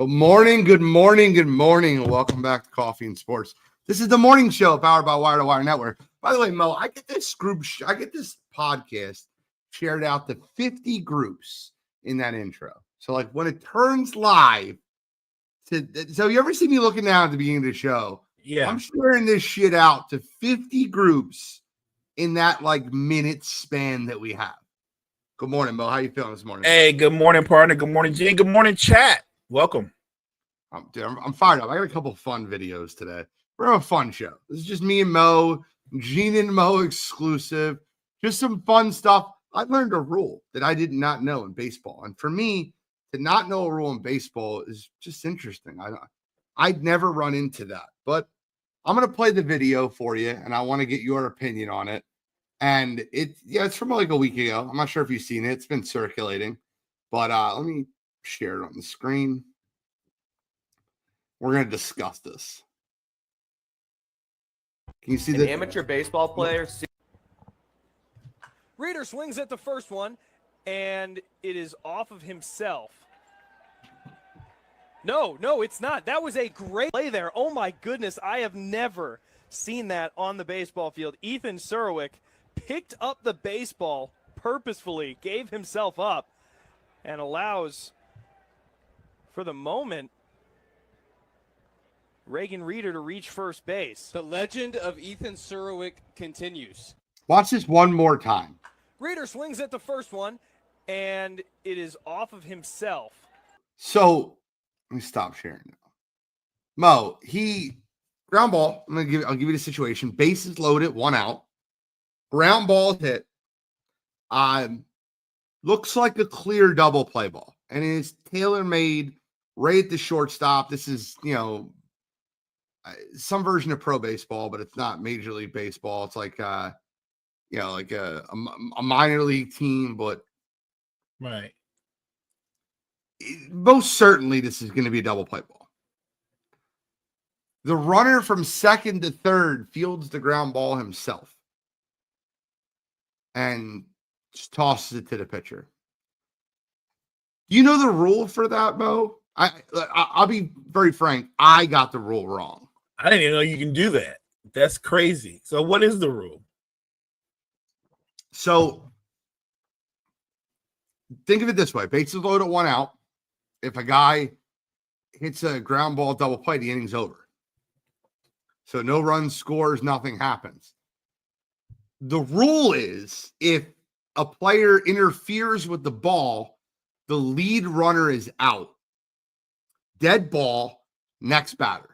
Good morning, good morning, good morning, and welcome back to Coffee and Sports. This is the morning show powered by Wire to Wire Network. By the way, Mo, I get this podcast shared out to 50 groups in that intro. So, like when it turns live, so you ever see me looking down at the beginning of the show? Yeah, I'm sharing this shit out to 50 groups in that like minute span that we have. Good morning, Mo. How you feeling this morning? Hey, good morning, partner. Good morning, Gene. Good morning, chat. Welcome. I'm fired up. I got a couple of fun videos today. We're having a fun show. This is just me and Mo, Gene and Mo exclusive. Just some fun stuff. I learned a rule that I did not know in baseball. And for me, to not know a rule in baseball is just interesting. I'd never run into that. But I'm going to play the video for you, and I want to get your opinion on it. And it's from like a week ago. I'm not sure if you've seen it. It's been circulating. But let me share it on the screen. We're going to discuss this. Can you see the amateur baseball player? Reader swings at the first one, and it is off of himself. No, it's not. That was a great play there. Oh, my goodness. I have never seen that on the baseball field. Ethan Surowick picked up the baseball purposefully, gave himself up, and allows, for the moment, Reagan Reader to reach first base. The legend of Ethan Surowick continues. Watch this one more time. Reader swings at the first one, and it is off of himself. So let me stop sharing now. Mo, ground ball. I'll give you the situation. Bases loaded, 1 out. Ground ball hit. Looks like a clear double play ball, and it is tailor-made right at the shortstop. This is, some version of pro baseball, but it's not Major League Baseball. It's like, like a minor league team, but right. Most certainly this is going to be a double play ball. The runner from second to third fields the ground ball himself and just tosses it to the pitcher. You know the rule for that, Mo? I'll be very frank. I got the rule wrong. I didn't even know you can do that. That's crazy. So what is the rule? So think of it this way. Bases loaded, 1 out. If a guy hits a ground ball double play, the inning's over. So no runs, scores, nothing happens. The rule is if a player interferes with the ball, the lead runner is out. Dead ball, next batter.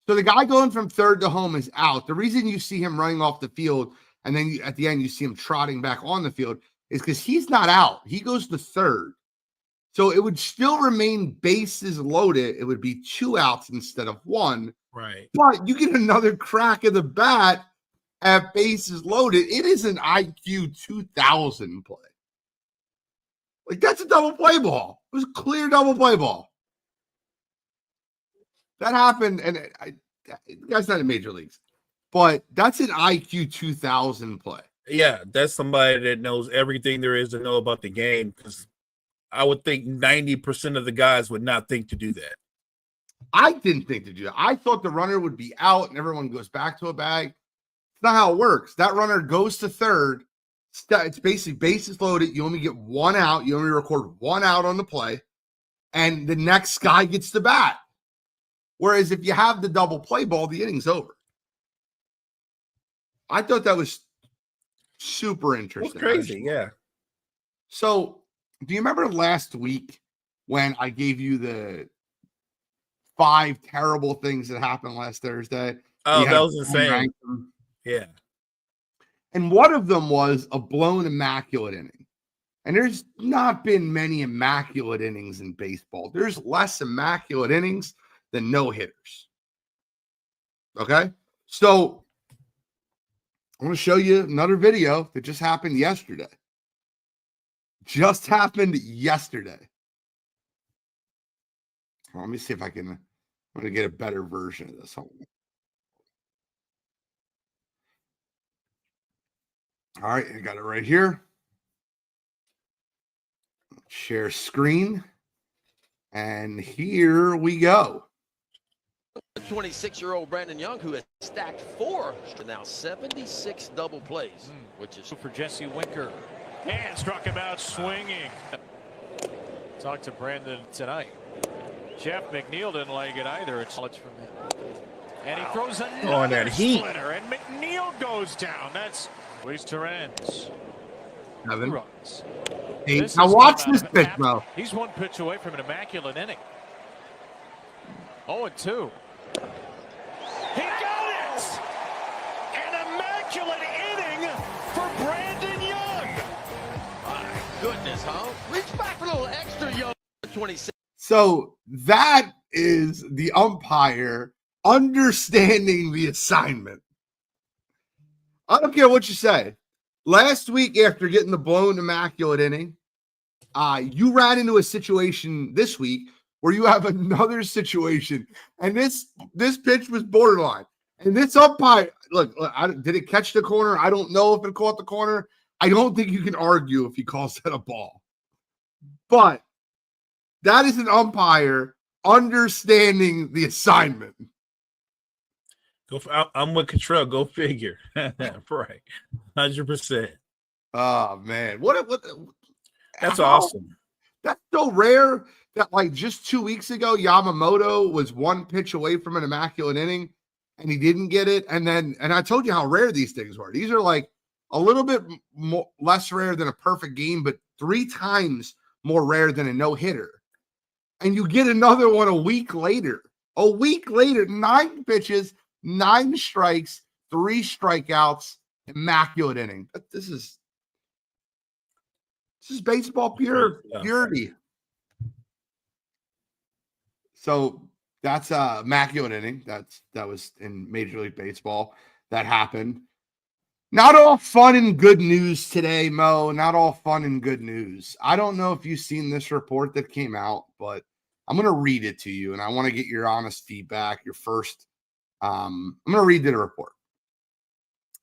So the guy going from third to home is out. The reason you see him running off the field and then at the end you see him trotting back on the field is because he's not out. He goes to third. So it would still remain bases loaded. It would be 2 outs instead of 1. Right. But you get another crack of the bat at bases loaded. It is an IQ 2000 play. Like, that's a double play ball. It was a clear double play ball. That happened, and the guy's not in major leagues, but that's an IQ 2000 play. Yeah, that's somebody that knows everything there is to know about the game, because I would think 90% of the guys would not think to do that. I didn't think to do that. I thought the runner would be out and everyone goes back to a bag. It's not how it works. That runner goes to third. It's basically bases loaded. You only get 1 out. You only record 1 out on the play, and the next guy gets the bat. Whereas if you have the double play ball, the inning's over. I thought that was super interesting. That's crazy, yeah. So, do you remember last week when I gave you the 5 terrible things that happened last Thursday? Oh, that was insane. Yeah. And one of them was a blown immaculate inning. And there's not been many immaculate innings in baseball. There's less immaculate innings than no-hitters. Okay? So, I'm going to show you another video that just happened yesterday. Just happened yesterday. Let me see if I'm going to get a better version of this. Hold on. All right, I got it right here. Share screen. And here we go. 26-year-old Brandon Young, who has stacked 4 to now 76 double plays, which is for Jesse Winker. And struck him out swinging. Talk to Brandon tonight. Jeff McNeil didn't like it either. It's from him. And he throws another splitter, and McNeil goes down. That's Luis Torrens. 7. Runs. 8. Now watch this pitch, bro. He's 1 pitch away from an immaculate inning. 0-2. He got it! An immaculate inning for Brandon Young. my goodness, huh? Reach back for a little extra, Young. 26. So that is the umpire understanding the assignment. I don't care what you say. Last week, after getting the blown immaculate inning, you ran into a situation this week where you have another situation, and this pitch was borderline. And this umpire, look, did it catch the corner? I don't know if it caught the corner. I don't think you can argue if he calls that a ball. But that is an umpire understanding the assignment. I'm with Cottrell. Go figure. Right. 100%. Oh, man. That's awesome. That's so rare that, like, just 2 weeks ago, Yamamoto was 1 pitch away from an immaculate inning, and he didn't get it. And I told you how rare these things were. These are, like, a little bit less rare than a perfect game, but 3 times more rare than a no-hitter. And you get another one a week later. 9 pitches, 9 strikes, 3 strikeouts, immaculate inning. This is baseball purity. So that's immaculate inning. That was in Major League Baseball. That happened. Not all fun and good news today, Mo. Not all fun and good news. I don't know if you've seen this report that came out, but I'm going to read it to you, and I want to get your honest feedback, your first. I'm going to read the report.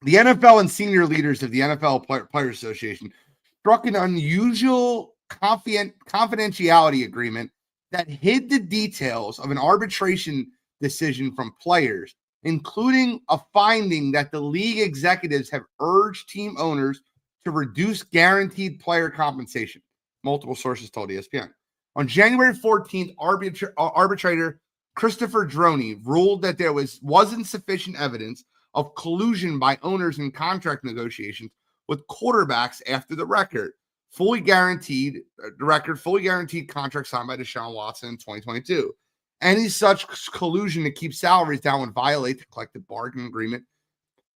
The NFL and senior leaders of the NFL Players Association struck an unusual confidentiality agreement that hid the details of an arbitration decision from players, including a finding that the league executives have urged team owners to reduce guaranteed player compensation. Multiple sources told ESPN. On January 14th, arbitrator Christopher Droney ruled that there wasn't sufficient evidence of collusion by owners in contract negotiations with quarterbacks after the fully guaranteed contract signed by Deshaun Watson in 2022. Any such collusion to keep salaries down would violate the collective bargaining agreement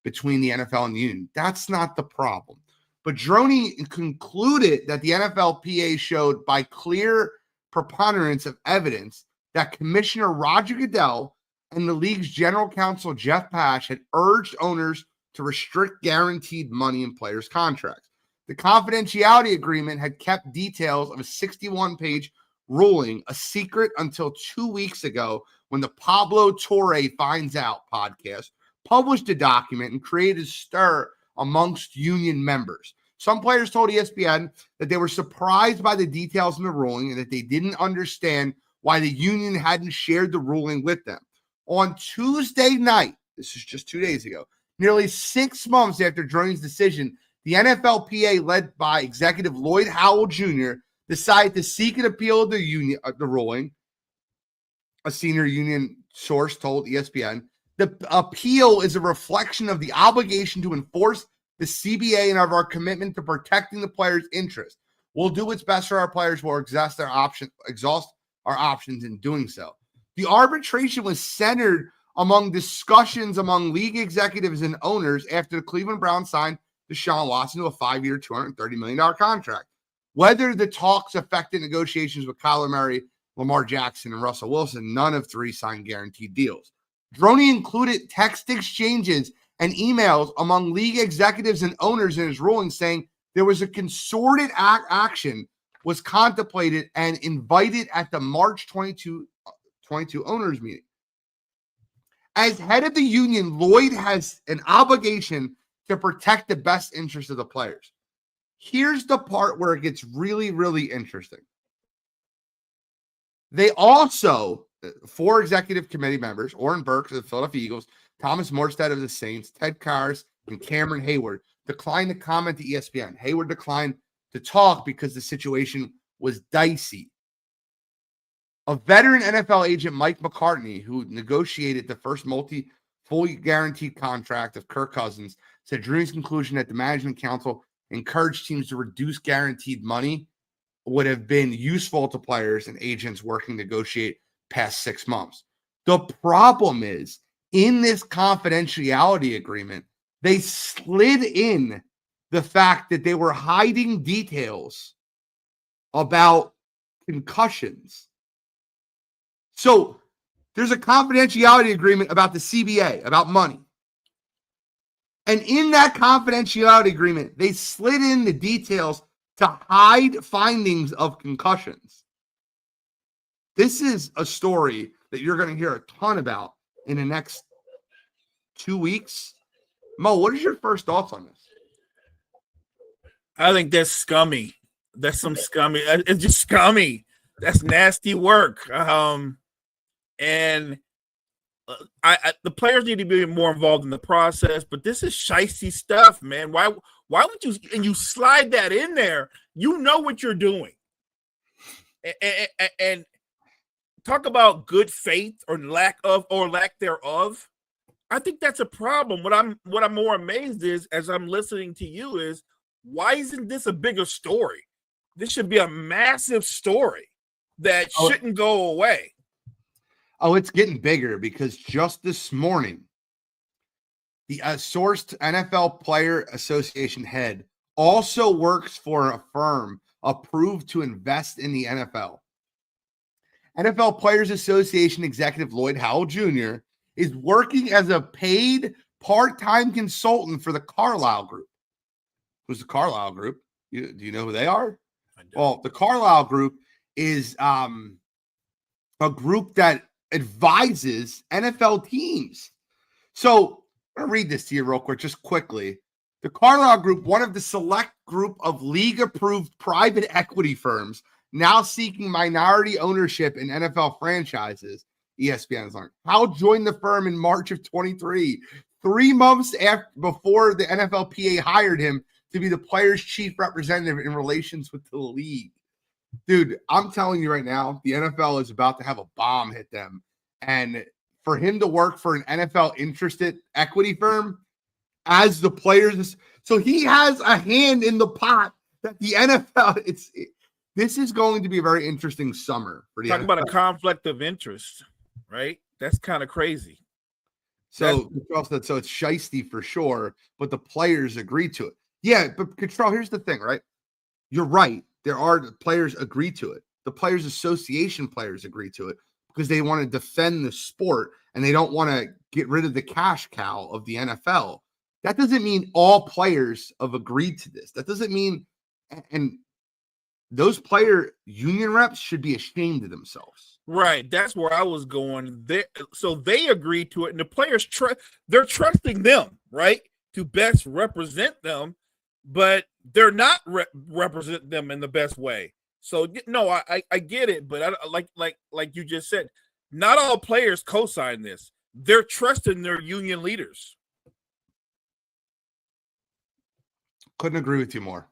between the NFL and the union. That's not the problem. But Droney concluded that the NFLPA showed by clear preponderance of evidence that Commissioner Roger Goodell and the league's general counsel, Jeff Pash, had urged owners to restrict guaranteed money in players' contracts. The confidentiality agreement had kept details of a 61-page ruling a secret until 2 weeks ago when the Pablo Torre Finds Out podcast published a document and created a stir amongst union members. Some players told ESPN that they were surprised by the details in the ruling and that they didn't understand why the union hadn't shared the ruling with them. On Tuesday night, this is just 2 days ago, nearly 6 months after Droney's decision, the NFLPA, led by executive Lloyd Howell Jr., decided to seek an appeal of the ruling. A senior union source told ESPN the appeal is a reflection of the obligation to enforce the CBA and of our commitment to protecting the players' interests. We'll do what's best for our players. We'll exhaust our options in doing so. The arbitration was centered among discussions among league executives and owners after the Cleveland Browns signed Deshaun Watson to a 5-year, $230 million contract. Whether the talks affected negotiations with Kyler Murray, Lamar Jackson, and Russell Wilson, none of 3 signed guaranteed deals. Droney included text exchanges and emails among league executives and owners in his ruling, saying there was a concerted action was contemplated and invited at the March 22 owners meeting. As head of the union, Lloyd has an obligation to protect the best interests of the players. Here's the part where it gets really, really interesting. They also, 4 executive committee members, Orrin Burks of the Philadelphia Eagles, Thomas Morstead of the Saints, Ted Karras, and Cameron Hayward, declined to comment to ESPN. Hayward declined to talk because the situation was dicey. A veteran NFL agent, Mike McCartney, who negotiated the first fully guaranteed contract of Kirk Cousins, said during his conclusion that the management council encouraged teams to reduce guaranteed money would have been useful to players and agents working to negotiate past 6 months. The problem is, in this confidentiality agreement, they slid in the fact that they were hiding details about concussions. So there's a confidentiality agreement about the CBA, about money. And in that confidentiality agreement, they slid in the details to hide findings of concussions. This is a story that you're going to hear a ton about in the next 2 weeks. Mo, what is your first thoughts on this? I think that's scummy. That's some scummy. It's just scummy. That's nasty work. And the players need to be more involved in the process. But this is shicey stuff, man. Why would you? And you slide that in there. You know what you're doing. And talk about good faith or lack thereof. I think that's a problem. What I'm more amazed is, as I'm listening to you, is why isn't this a bigger story? This should be a massive story that shouldn't go away. Oh, it's getting bigger because just this morning, the sourced NFL Player Association head also works for a firm approved to invest in the NFL. NFL Players Association executive Lloyd Howell Jr. is working as a paid part-time consultant for the Carlyle Group. Who's the Carlyle Group? Do you know who they are? Well, the Carlyle Group is a group that advises NFL teams. So I'm going to read this to you real quick, just quickly. The Carlyle Group, one of the select group of league-approved private equity firms now seeking minority ownership in NFL franchises, ESPN has learned. Howell joined the firm in March of 23, 3 months before the NFLPA hired him to be the players' chief representative in relations with the league. Dude, I'm telling you right now, the NFL is about to have a bomb hit them. And for him to work for an NFL interested equity firm as the players, so he has a hand in the pot that the NFL, this is going to be a very interesting summer for the Talking NFL. about a conflict of interest, right? That's kind of crazy. So it's shiesty for sure, but the players agreed to it. Yeah, but Control, here's the thing, right? You're right. The players agree to it. The Players Association players agree to it because they want to defend the sport and they don't want to get rid of the cash cow of the NFL. That doesn't mean all players have agreed to this. That doesn't mean, and those player union reps should be ashamed of themselves. Right. That's where I was going. So they agreed to it, and the players they're trusting them, right, to best represent them, but they're not represent them in the best way. So no, I get it, but I like you just said, not all players co-sign this. They're trusting their union leaders. Couldn't agree with you more.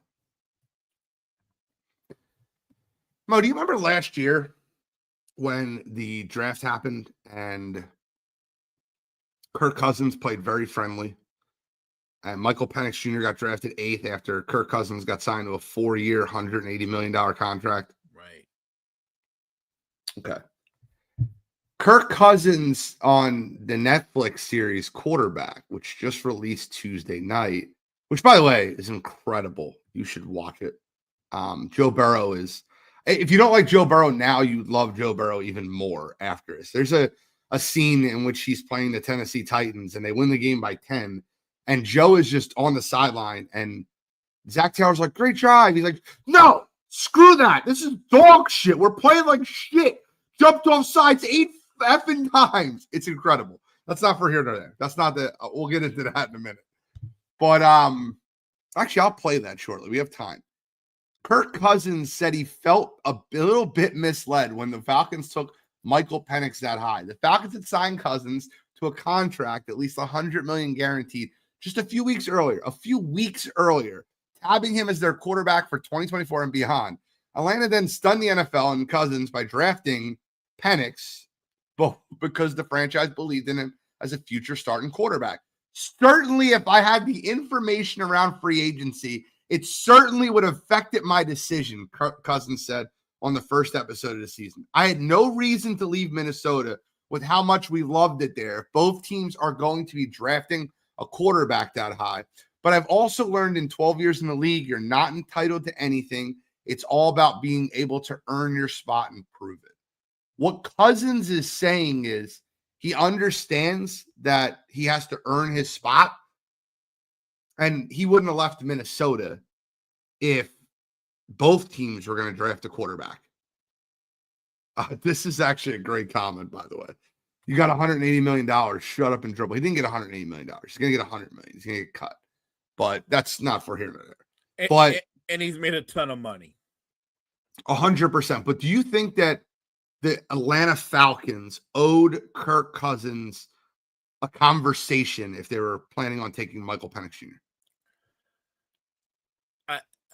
Mo, do you remember last year when the draft happened and Kirk Cousins played very friendly and Michael Penix Jr. got drafted 8th after Kirk Cousins got signed to a 4-year, $180 million contract? Right. Okay. Kirk Cousins on the Netflix series Quarterback, which just released Tuesday night, which, by the way, is incredible. You should watch it. Joe Burrow is, if you don't like Joe Burrow now, you love Joe Burrow even more after this. There's a scene in which he's playing the Tennessee Titans and they win the game by 10. And Joe is just on the sideline. And Zach Taylor's like, great drive. He's like, no, screw that. This is dog shit. We're playing like shit. Jumped off sides 8 effing times. It's incredible. That's not for here today. That's not the, we'll get into that in a minute. But actually, I'll play that shortly. We have time. Kirk Cousins said he felt a little bit misled when the Falcons took Michael Penix that high. The Falcons had signed Cousins to a contract, at least $100 million guaranteed, just a few weeks earlier, tabbing him as their quarterback for 2024 and beyond. Atlanta then stunned the NFL and Cousins by drafting Penix, both because the franchise believed in him as a future starting quarterback. Certainly, if I had the information around free agency, it certainly would have affected my decision, Cousins said on the first episode of the season. I had no reason to leave Minnesota with how much we loved it there. Both teams are going to be drafting a quarterback that high. But I've also learned in 12 years in the league, you're not entitled to anything. It's all about being able to earn your spot and prove it. What Cousins is saying is he understands that he has to earn his spot. And he wouldn't have left Minnesota if both teams were going to draft a quarterback. This is actually a great comment, by the way. You got $180 million. Shut up and dribble. He didn't get $180 million. He's going to get $100 million. He's going to get cut. But that's not for here or there. And he's made a ton of money. 100%. But do you think that the Atlanta Falcons owed Kirk Cousins a conversation if they were planning on taking Michael Penix Jr.?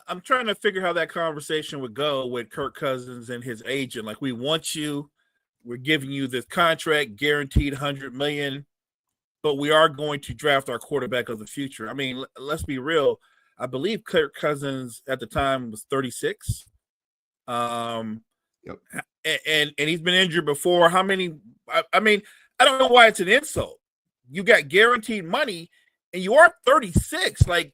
I'm trying to figure how that conversation would go with Kirk Cousins and his agent. Like, we want you, we're giving you this contract, guaranteed $100 million, but we are going to draft our quarterback of the future. I mean, let's be real. I believe Kirk Cousins at the time was 36. And he's been injured before. How many? I mean, I don't know why it's an insult. You got guaranteed money, and you are 36. Like,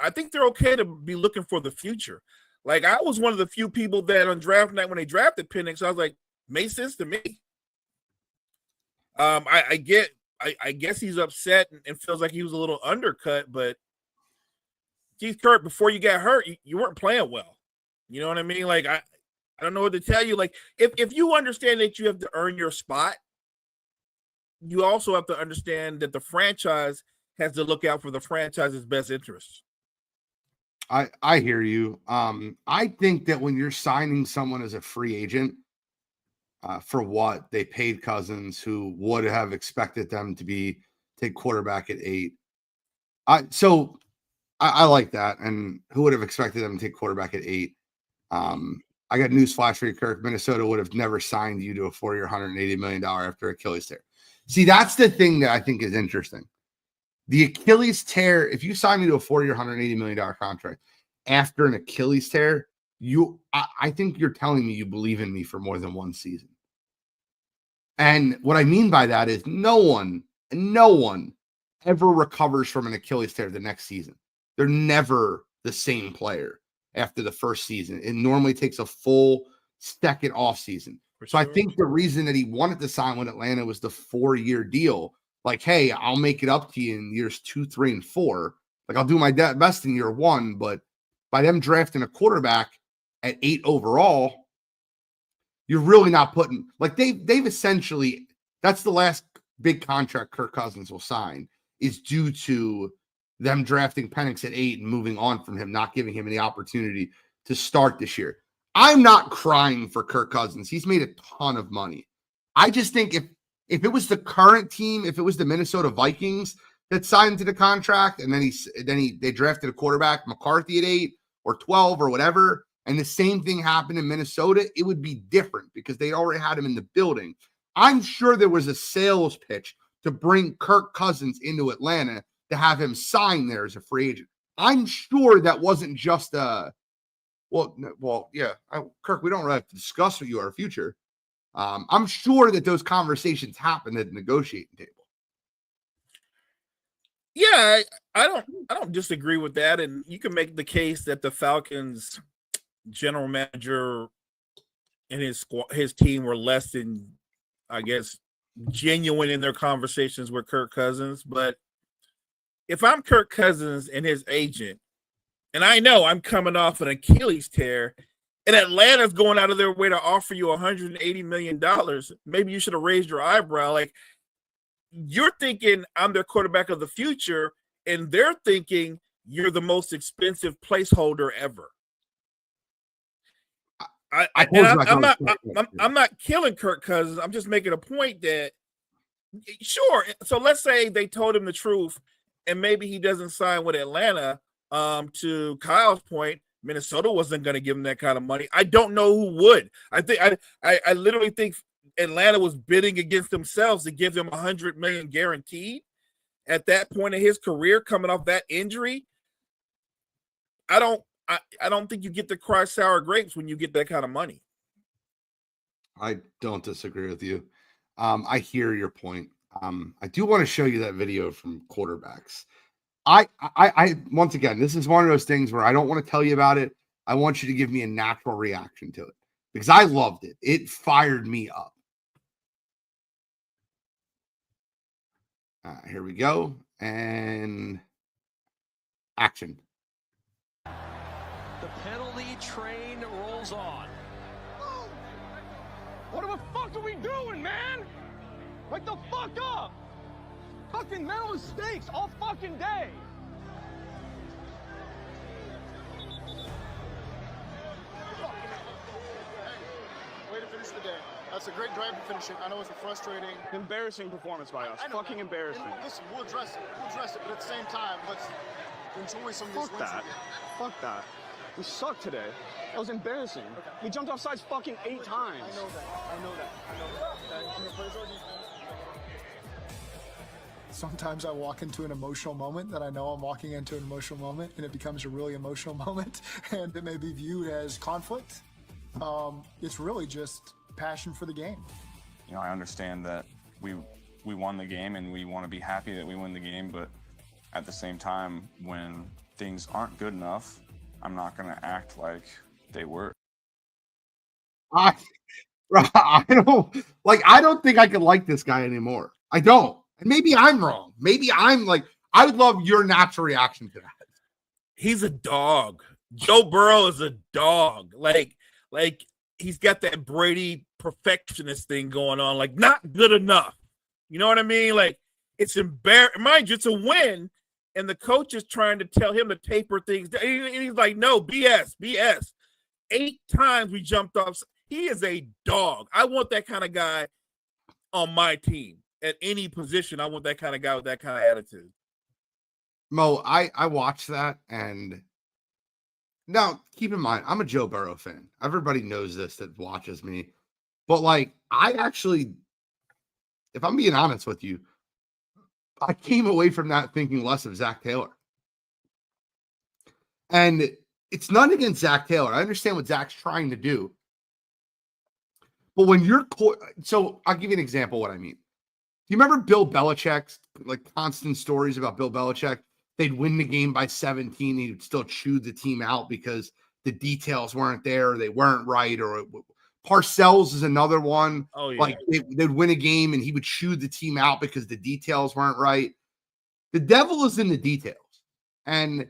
I think they're okay to be looking for the future. Like, I was one of the few people that on draft night when they drafted Penix, I was like, made sense to me. I guess he's upset and feels like he was a little undercut, but geez, Kurt, before you got hurt, you weren't playing well. You know what I mean? Like, I don't know what to tell you. Like, if you understand that you have to earn your spot, you also have to understand that the franchise has to look out for the franchise's best interests. I hear you. I think that when you're signing someone as a free agent, for what they paid Cousins, who would have expected them to take quarterback at 8. I like that. And who would have expected them to take quarterback at 8? I got news flash for you, Kirk. Minnesota would have never signed you to a 4-year, $180 million after Achilles tear. See, that's the thing that I think is interesting. The Achilles tear, if you sign me to a 4-year, $180 million contract after an Achilles tear, I think you're telling me you believe in me for more than one season. And what I mean by that is no one ever recovers from an Achilles tear the next season. They're never the same player after the first season. It normally takes a full second off season. So I think the reason that he wanted to sign with Atlanta was the 4-year deal. Like, hey, I'll make it up to you in years 2, 3, and 4. Like, I'll do my best in year 1, but by them drafting a quarterback at 8 overall, you're really not putting, like, they've essentially, that's the last big contract Kirk Cousins will sign, is due to them drafting Penix at 8 and moving on from him, not giving him any opportunity to start this year. I'm not crying for Kirk Cousins. He's made a ton of money. I just think if it was the current team, if it was the Minnesota Vikings that signed to the contract, and then they drafted a quarterback, McCarthy at 8 or 12 or whatever, and the same thing happened in Minnesota, it would be different because they already had him in the building. I'm sure there was a sales pitch to bring Kirk Cousins into Atlanta to have him sign there as a free agent. I'm sure that wasn't just Kirk, we don't really have to discuss with you our future. I'm sure that those conversations happened at the negotiating table. Yeah, I don't disagree with that, and you can make the case that the Falcons general manager and his team were less than, I guess, genuine in their conversations with Kirk Cousins. But if I'm Kirk Cousins and his agent, and I know I'm coming off an Achilles tear, and Atlanta's going out of their way to offer you $180 million, maybe you should have raised your eyebrow. Like, you're thinking I'm their quarterback of the future, and they're thinking you're the most expensive placeholder ever. I'm not killing Kirk Cousins. I'm just making a point that sure. So let's say they told him the truth, and maybe he doesn't sign with Atlanta. To Kyle's point, Minnesota wasn't going to give him that kind of money. I don't know who would. I literally think Atlanta was bidding against themselves to give him $100 million guaranteed at that point in his career, coming off that injury. I don't think you get to cry sour grapes when you get that kind of money. I don't disagree with you. I hear your point. I do want to show you that video from quarterbacks. I once again, this is one of those things where I don't want to tell you about it. I want you to give me a natural reaction to it because I loved it. It fired me up. Here we go. And action. The penalty train rolls on. What the fuck are we doing, man? Wake the fuck up! Fucking mental mistakes all fucking day. Way to finish the day. That's a great drive to finish it. I know it's a frustrating, Embarrassing performance by us. Fucking embarrassing. Listen, we'll address it. But at the same time, let's enjoy some of these Fuck wins. that. Fuck that. We sucked today. That was embarrassing. Okay. We jumped off sides fucking 8 times. I know that. Okay, I'm gonna praise our defense. Sometimes I walk into an emotional moment that I know I'm walking into an emotional moment, and it becomes a really emotional moment, and it may be viewed as conflict. It's really just passion for the game. You know, I understand that we won the game, and we want to be happy that we win the game, but at the same time, when things aren't good enough, I'm not going to act like they were. I don't think I can like this guy anymore. I don't. And maybe I'm wrong. Maybe I'm like, I would love your natural reaction to that. He's a dog. Joe Burrow is a dog. Like he's got that Brady perfectionist thing going on, like not good enough. You know what I mean? Like it's embarrassing. Mind you, it's a win, and the coach is trying to tell him to taper things. And he's like, no, BS. 8 times we jumped off. He is a dog. I want that kind of guy on my team. At any position, I want that kind of guy with that kind of attitude. Mo, I watched that, and now keep in mind, I'm a Joe Burrow fan. Everybody knows this that watches me. But like, I actually, if I'm being honest with you, I came away from that thinking less of Zach Taylor. And it's not against Zach Taylor. I understand what Zach's trying to do. But when you're so I'll give you an example of what I mean. Do you remember Bill Belichick's like constant stories about Bill Belichick? They'd win the game by 17. He'd still chew the team out because the details weren't there, or they weren't right. Or Parcells is another one. Oh, yeah. Like they'd win a game and he would chew the team out because the details weren't right. The devil is in the details. And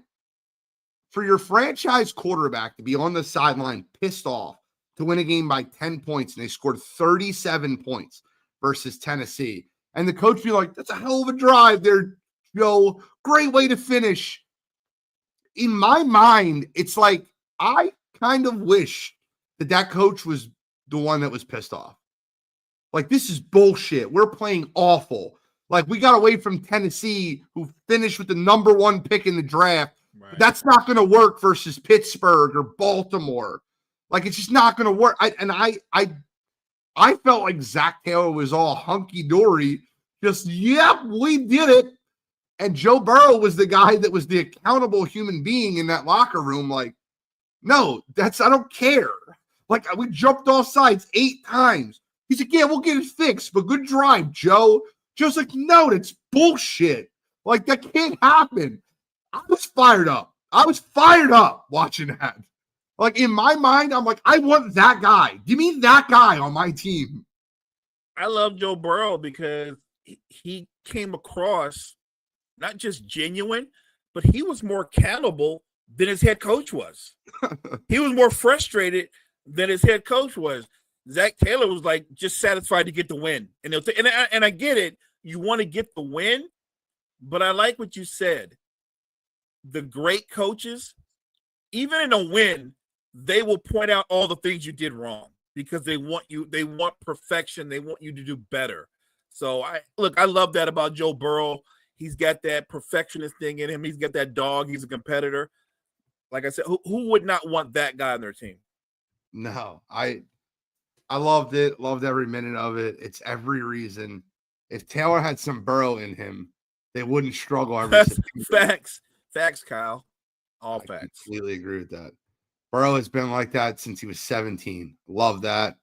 for your franchise quarterback to be on the sideline pissed off to win a game by 10 points, and they scored 37 points versus Tennessee. And the coach be like, that's a hell of a drive there, Joe. Great way to finish. In my mind, it's like, I kind of wish that coach was the one that was pissed off. Like, this is bullshit. We're playing awful. Like, we got away from Tennessee, who finished with the number 1 pick in the draft. Right. That's not going to work versus Pittsburgh or Baltimore. Like, it's just not going to work. I felt like Zach Taylor was all hunky-dory. Just, yep, we did it. And Joe Burrow was the guy that was the accountable human being in that locker room. Like, no, I don't care. Like, we jumped off sides 8 times. He's like, yeah, we'll get it fixed, but good drive, Joe. Joe's like, no, that's bullshit. Like, that can't happen. I was fired up. Watching that. Like, in my mind, I'm like, I want that guy. Give me that guy on my team. I love Joe Burrow because he came across not just genuine, but he was more accountable than his head coach was. He was more frustrated than his head coach was. Zach Taylor was like just satisfied to get the win. And I get it. You want to get the win, but I like what you said. The great coaches, even in a win, they will point out all the things you did wrong because they want perfection. They want you to do better. So I love that about Joe Burrow. He's got that perfectionist thing in him. He's got that dog. He's a competitor. Like I said, who would not want that guy on their team? No, I loved it. Loved every minute of it. It's every reason. If Taylor had some Burrow in him, they wouldn't struggle every Facts, Kyle. All I facts. Completely agree with that. Burrow has been like that since he was 17. Love that.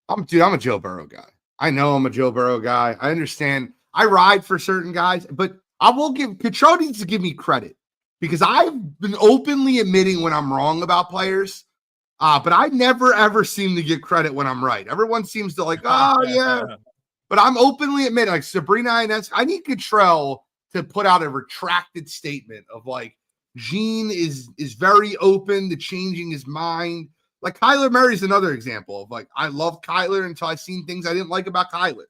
I'm a Joe Burrow guy. I know I'm a Joe Burrow guy. I understand. I ride for certain guys, but I will give Cottrell needs to give me credit because I've been openly admitting when I'm wrong about players. But I never ever seem to get credit when I'm right. Everyone seems to like, oh yeah. But I'm openly admitting, like Sabrina Ines, I need Cottrell to put out a retracted statement of like, Gene is very open to changing his mind. Like Kyler Murray's another example of like, I love Kyler until I seen things I didn't like about Kyler.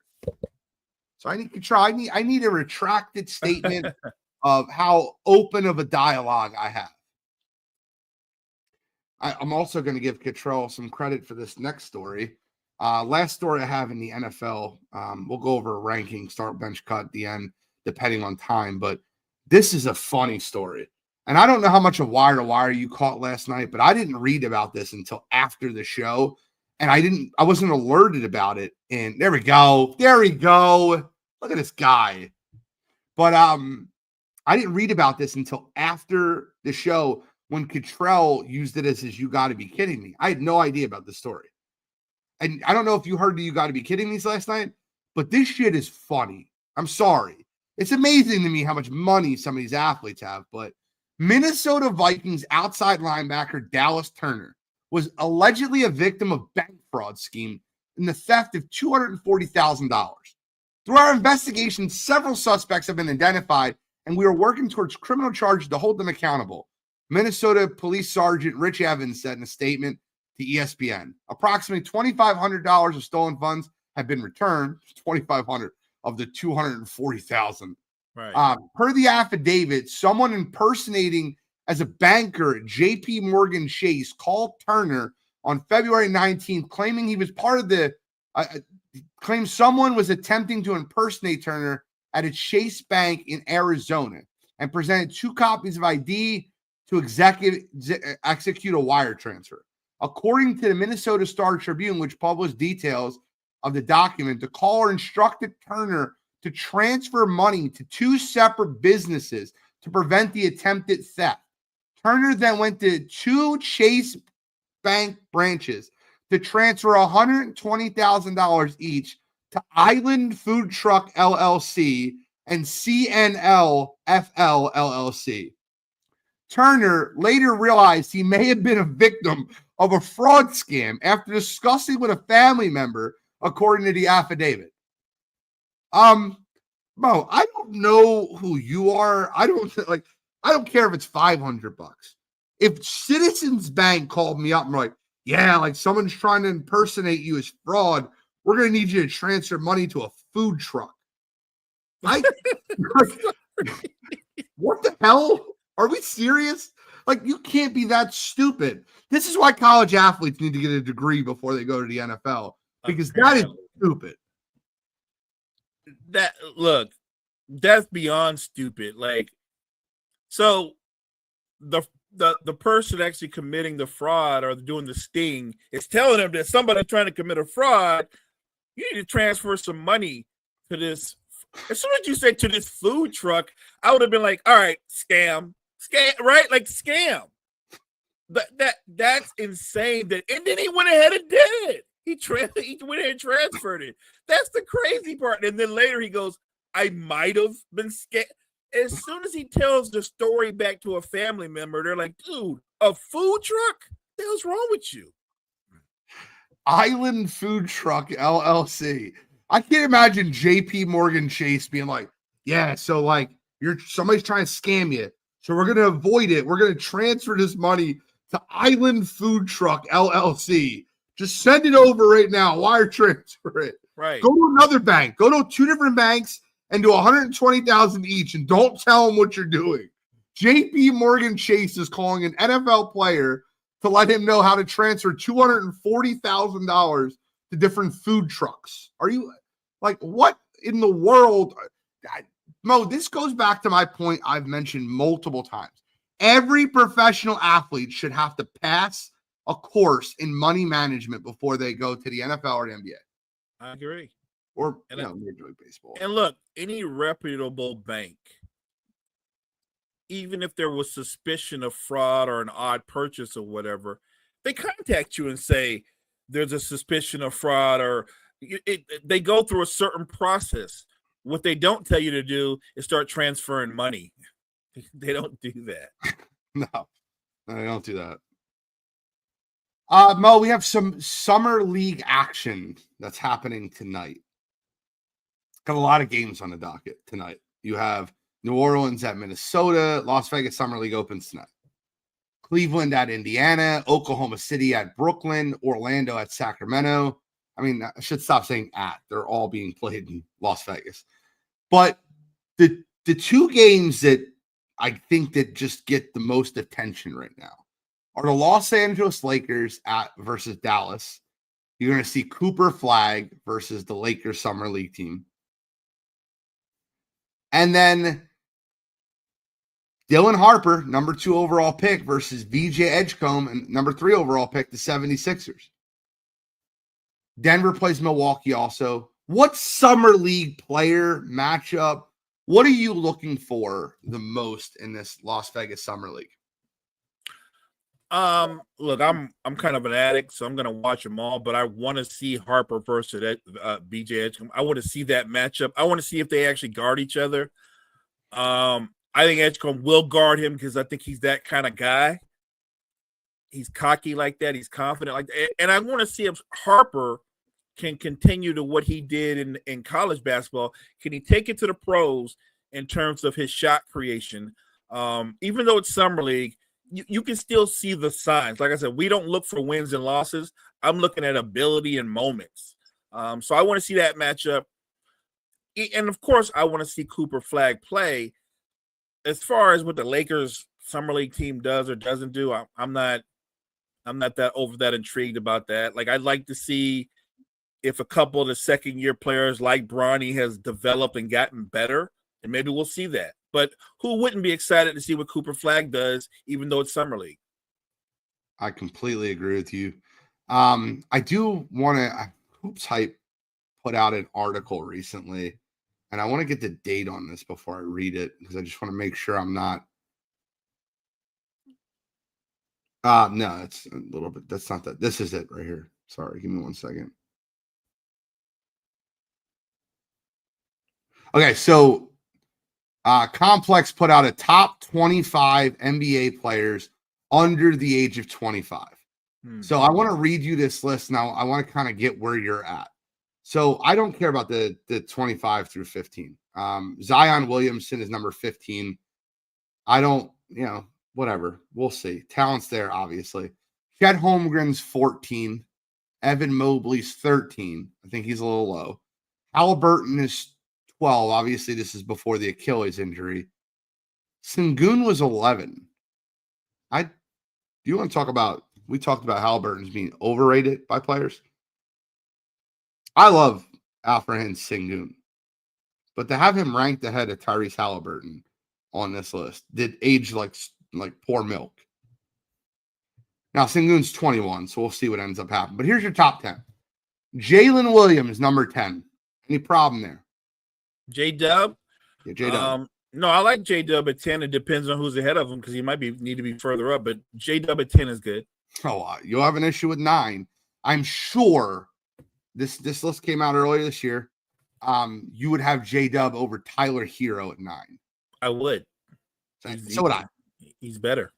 So I need Cottrell. I need a retracted statement of how open of a dialogue I have. I'm also going to give Cottrell some credit for this next story. Last story I have in the NFL, we'll go over a ranking, start, bench, cut at the end, depending on time. But this is a funny story. And I don't know how much of wire to wire you caught last night, but I didn't read about this until after the show. And I wasn't alerted about it. And there we go. There we go. Look at this guy. But I didn't read about this until after the show when Cottrell used it as his "you got to be kidding me." I had no idea about the story. And I don't know if you heard the "you got to be kidding me" last night, but this shit is funny. I'm sorry. It's amazing to me how much money some of these athletes have, but Minnesota Vikings outside linebacker Dallas Turner was allegedly a victim of bank fraud scheme in the theft of $240,000. Through our investigation, several suspects have been identified, and we are working towards criminal charges to hold them accountable. Minnesota Police Sergeant Rich Evans said in a statement to ESPN. Approximately $2,500 of stolen funds have been returned. $2,500 of the $240,000. Right. Per the affidavit, someone impersonating as a banker at J.P. Morgan Chase called Turner on February 19th, claiming he was part of the claimed someone was attempting to impersonate Turner at a Chase Bank in Arizona and presented 2 copies of ID to execute a wire transfer. According to the Minnesota Star Tribune, which published details of the document, the caller instructed Turner to transfer money to 2 separate businesses to prevent the attempted theft. Turner then went to 2 Chase Bank branches to transfer $120,000 each to Island Food Truck LLC and CNL FL LLC. Turner later realized he may have been a victim of a fraud scam after discussing with a family member, according to the affidavit. Mo, I don't know who you are. I don't care if it's $500. If Citizens Bank called me up and like, yeah, like someone's trying to impersonate you as fraud, we're going to need you to transfer money to a food truck. What the hell? Are we serious? Like, you can't be that stupid. This is why college athletes need to get a degree before they go to the NFL, because that is stupid. That's beyond stupid. Like, so the person actually committing the fraud or doing the sting is telling them that somebody trying to commit a fraud, you need to transfer some money to this. As soon as you said to this food truck, I would have been like, all right, scam, right? Like, scam. That's insane. And then he went ahead and did it. He went ahead and transferred it. That's the crazy part. And then later he goes, I might have been scammed. As soon as he tells the story back to a family member, they're like, dude, a food truck? What the hell's wrong with you? Island Food Truck LLC. I can't imagine JP Morgan Chase being like, yeah, so like somebody's trying to scam you. So we're going to avoid it. We're going to transfer this money to Island Food Truck LLC. Just send it over right now. Wire transfer it. Right. Go to another bank. Go to 2 different banks and do $120,000 each, and don't tell them what you're doing. JP Morgan Chase is calling an NFL player to let him know how to transfer $240,000 to different food trucks. Are you like, what in the world? Mo, this goes back to my point I've mentioned multiple times. Every professional athlete should have to pass a course in money management before they go to the NFL or the NBA. I agree. Or, And Major League Baseball. And look, any reputable bank, even if there was suspicion of fraud or an odd purchase or whatever, they contact you and say there's a suspicion of fraud, or they go through a certain process. What they don't tell you to do is start transferring money. They don't do that. No, they don't do that. Mo, we have some summer league action that's happening tonight. Got a lot of games on the docket tonight. You have New Orleans at Minnesota. Las Vegas Summer League opens tonight. Cleveland at Indiana. Oklahoma City at Brooklyn. Orlando at Sacramento. I mean, I should stop saying at. They're all being played in Las Vegas. But the two games that I think that just get the most attention right now are the Los Angeles Lakers versus Dallas. You're going to see Cooper Flag versus the Lakers Summer League team. And then Dylan Harper, number 2 overall pick, versus VJ Edgecombe, and number 3 overall pick, the 76ers. Denver plays Milwaukee also. What Summer League player matchup, what are you looking for the most in this Las Vegas Summer League? Look, I'm kind of an addict, so I'm going to watch them all, but I want to see Harper versus BJ Edgecombe. I want to see that matchup. I want to see if they actually guard each other. I think Edgecombe will guard him because I think he's that kind of guy. He's cocky like that. He's confident like that. And I want to see if Harper can continue to what he did in college basketball. Can he take it to the pros in terms of his shot creation? Even though it's Summer League, you can still see the signs. Like I said, we don't look for wins and losses. I'm looking at ability and moments. So I want to see that matchup. And, of course, I want to see Cooper Flag play. As far as what the Lakers Summer League team does or doesn't do, I'm not that intrigued about that. Like, I'd like to see if a couple of the second-year players like Bronny has developed and gotten better, and maybe we'll see that. But who wouldn't be excited to see what Cooper Flag does, even though it's Summer League? I completely agree with you. I do want to – Hoops Hype put out an article recently, and I want to get the date on this before I read it because I just want to make sure I'm not – no, it's a little bit – that's not that. This is it right here. Sorry, give me 1 second. Okay, so Complex put out a top 25 NBA players under the age of 25. So I want to read you this list now. I want to kind of get where you're at. So I don't care about the 25 through 15. Zion Williamson is number 15. I don't, whatever. We'll see. Talent's there, obviously. Chet Holmgren's 14. Evan Mobley's 13. I think he's a little low. Halliburton is 12. Obviously, this is before the Achilles injury. Sengun was 11. Do you want to talk about, we talked about Halliburton's being overrated by players. I love Alfred Sengun, but to have him ranked ahead of Tyrese Halliburton on this list did age like poor milk. Now, Sengun's 21, so we'll see what ends up happening. But here's your top 10. Jalen Williams, number 10. Any problem there? J-Dub? Yeah, J-Dub. No, I like J-Dub at 10. It depends on who's ahead of him because he might need to be further up, but J-Dub at 10 is good. Oh, you'll have an issue with 9. I'm sure this list came out earlier this year. You would have J-Dub over Tyler Hero at 9. I would. So would I. He's better.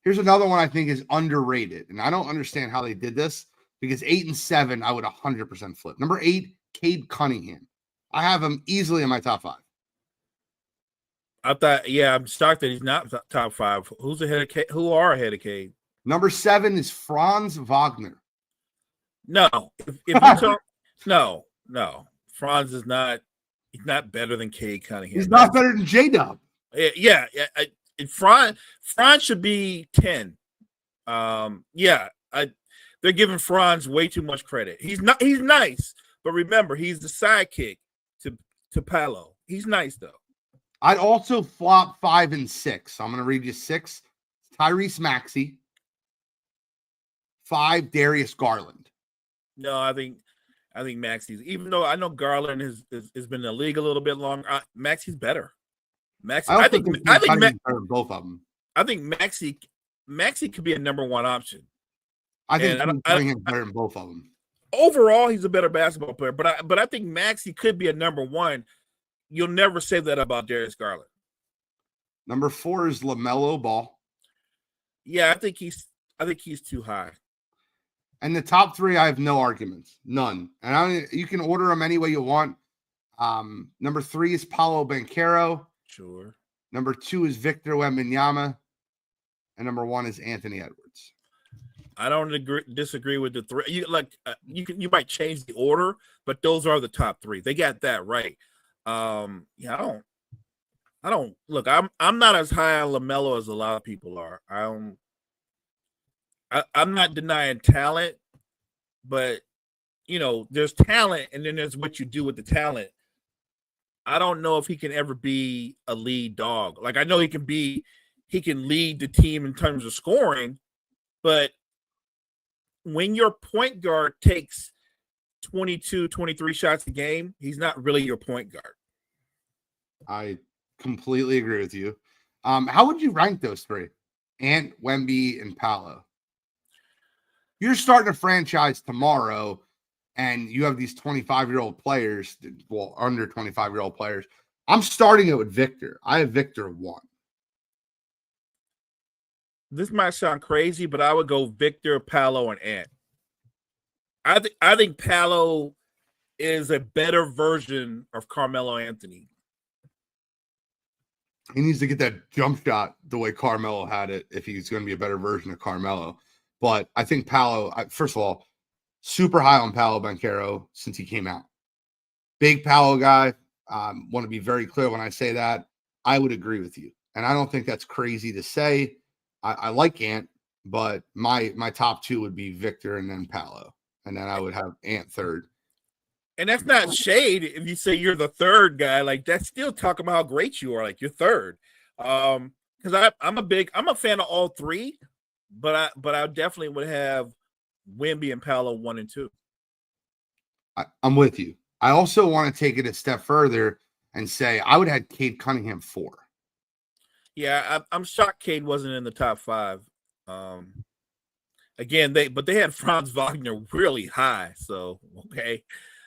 Here's another one I think is underrated, and I don't understand how they did this because 8 and 7, I would 100% flip. Number 8, Cade Cunningham. I have him easily in my top 5. I'm shocked that he's not top 5. Who's ahead of Cade? Who are ahead of Cade? Number 7 is Franz Wagner. No, if you talk, no. Franz is not. He's not better than Cade Cunningham. He's not better than J-Dub. Yeah. Franz should be 10. They're giving Franz way too much credit. He's nice, but remember, he's the sidekick to Paolo. He's nice though. I'd also flop 5 and 6. So I'm going to read you 6. Tyrese Maxey. 5, Darius Garland. No, I think Maxey's, even though I know Garland has been in the league a little bit longer, Maxey's better. I think both of them. I think Maxey could be a number 1 option. I think Cunningham's better than both of them. Overall, he's a better basketball player, but I think Maxey could be a number 1. You'll never say that about Darius Garland. Number 4 is LaMelo Ball. Yeah, I think he's too high. And the top 3, I have no arguments, none. And you can order them any way you want. Number 3 is Paolo Banchero. Sure. Number 2 is Victor Wembanyama, and number 1 is Anthony Edwards. I don't disagree with the 3. You might change the order, but those are the top 3. They got that right. I don't look. I'm not as high on LaMelo as a lot of people are. I'm not denying talent, but there's talent, and then there's what you do with the talent. I don't know if he can ever be a lead dog. Like, I know he can lead the team in terms of scoring, but when your point guard takes 22, 23 shots a game, he's not really your point guard. I completely agree with you. How would you rank those 3? Ant, Wemby, and Paolo. You're starting a franchise tomorrow, and you have these 25-year-old players, well, under 25-year-old players. I'm starting it with Victor. I have Victor 1. This might sound crazy, but I would go Victor, Paolo, and Ant. I think Paolo is a better version of Carmelo Anthony. He needs to get that jump shot the way Carmelo had it if he's going to be a better version of Carmelo. But I think Paolo, first of all, super high on Paolo Banchero since he came out. Big Paolo guy. Want to be very clear when I say that. I would agree with you. And I don't think that's crazy to say. I like Ant, but my top 2 would be Victor and then Paolo. And then I would have Ant 3rd. And that's not shade if you say you're the 3rd guy. Like, that's still talking about how great you are. Like, you're 3rd. Because I'm a fan of all 3. But I definitely would have Wemby and Paolo 1 and 2. I'm with you. I also want to take it a step further and say I would have Cade Cunningham 4. Yeah, I'm shocked Cade wasn't in the top 5. Again, they had Franz Wagner really high. So okay,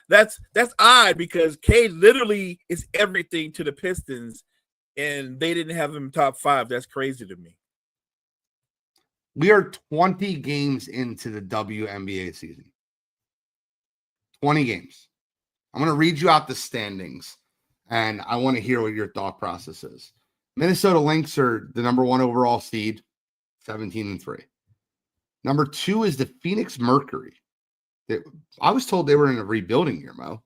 that's odd because Cade literally is everything to the Pistons, and they didn't have him top 5. That's crazy to me. We are 20 games into the WNBA season. 20 games. I'm going to read you out the standings, and I want to hear what your thought process is. Minnesota Lynx are the number 1 overall seed, 17-3. Number 2 is the Phoenix Mercury. I was told they were in a rebuilding year, Mo.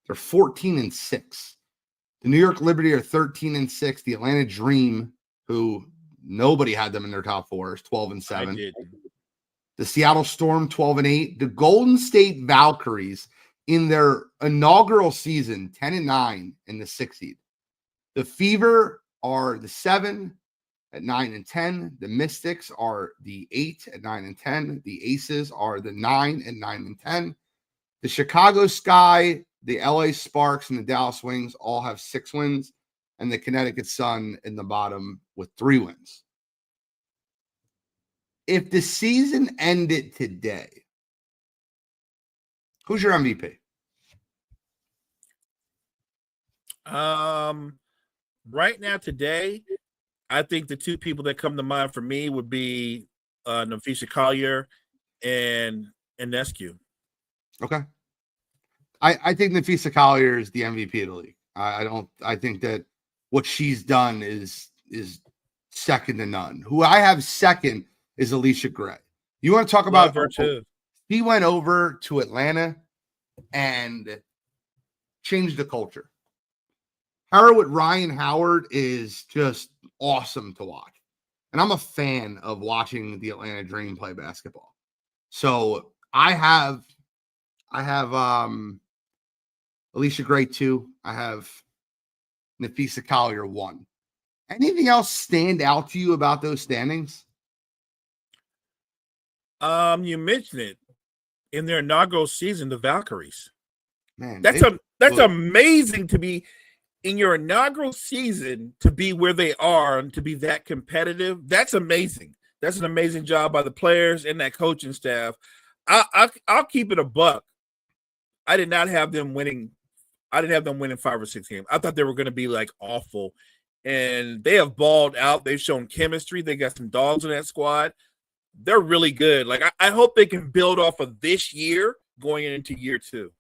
They're 14-6. The New York Liberty are 13-6. The Atlanta Dream, who nobody had them in their top 4, is 12-7. The Seattle Storm, 12-8. The Golden State Valkyries, in their inaugural season, 10-9 in the 6th seed. The Fever are the 7 at 9-10. The Mystics are the 8 at 9-10. The Aces are the 9 at 9-10. The Chicago Sky, the LA Sparks, and the Dallas Wings all have 6 wins, and the Connecticut Sun in the bottom with 3 wins. If the season ended today, who's your MVP? Right now, today, I think the 2 people that come to mind for me would be Napheesa Collier and Nescu. Okay. I think Napheesa Collier is the MVP of the league. I think that what she's done is second to none. Who I have second is Alicia Gray. You want to talk about her too? He went over to Atlanta and changed the culture. Her with Ryan Howard is just awesome to watch. and I'm a fan of watching the Atlanta Dream play basketball. So I have Alicia Gray 2. I have Napheesa Collier 1. Anything else stand out to you about those standings? You mentioned it in their inaugural season, the Valkyries. Man, that's amazing to be in your inaugural season, to be where they are and to be that competitive. That's amazing. That's an amazing job by the players and that coaching staff. I'll keep it a buck. I did not have them winning. I didn't have them winning 5 or 6 games. I thought they were going to be like awful, and they have balled out. They've shown chemistry. They got some dogs in that squad. They're really good. Like I hope they can build off of this year going into year 2.